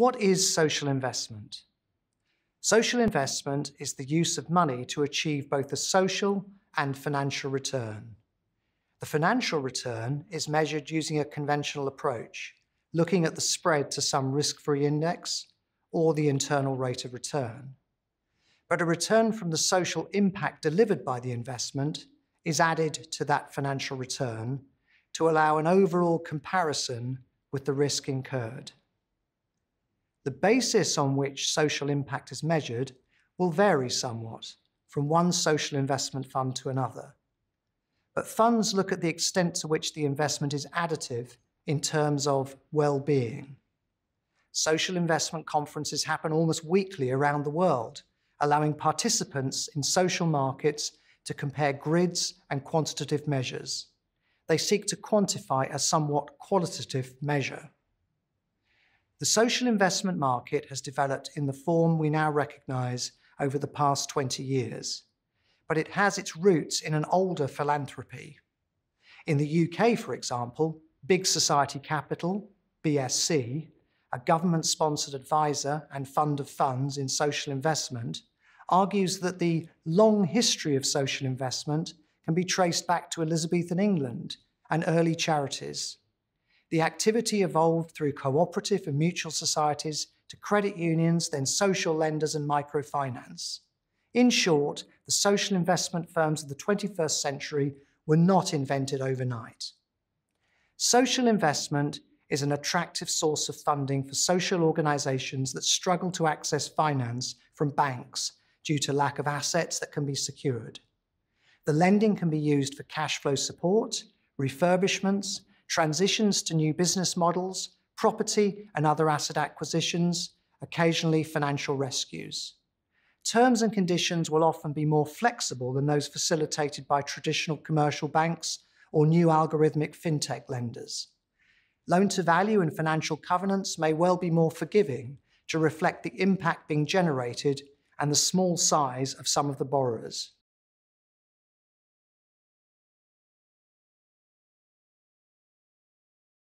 What is social investment? Social investment is the use of money to achieve both a social and financial return. The financial return is measured using a conventional approach, looking at the spread to some risk-free index or the internal rate of return. But a return from the social impact delivered by the investment is added to that financial return to allow an overall comparison with the risk incurred. The basis on which social impact is measured will vary somewhat from one social investment fund to another. But funds look at the extent to which the investment is additive in terms of well-being. Social investment conferences happen almost weekly around the world, allowing participants in social markets to compare grids and quantitative measures. They seek to quantify a somewhat qualitative measure. The social investment market has developed in the form we now recognize over the past 20 years, but it has its roots in an older philanthropy. In the UK, for example, Big Society Capital, BSC, a government-sponsored advisor and fund of funds in social investment, argues that the long history of social investment can be traced back to Elizabethan England and early charities. The activity evolved through cooperative and mutual societies to credit unions, then social lenders and microfinance. In short, the social investment firms of the 21st century were not invented overnight. Social investment is an attractive source of funding for social organizations that struggle to access finance from banks due to lack of assets that can be secured. The lending can be used for cash flow support, refurbishments, transitions to new business models, property and other asset acquisitions, occasionally financial rescues. Terms and conditions will often be more flexible than those facilitated by traditional commercial banks or new algorithmic fintech lenders. Loan-to-value and financial covenants may well be more forgiving to reflect the impact being generated and the small size of some of the borrowers.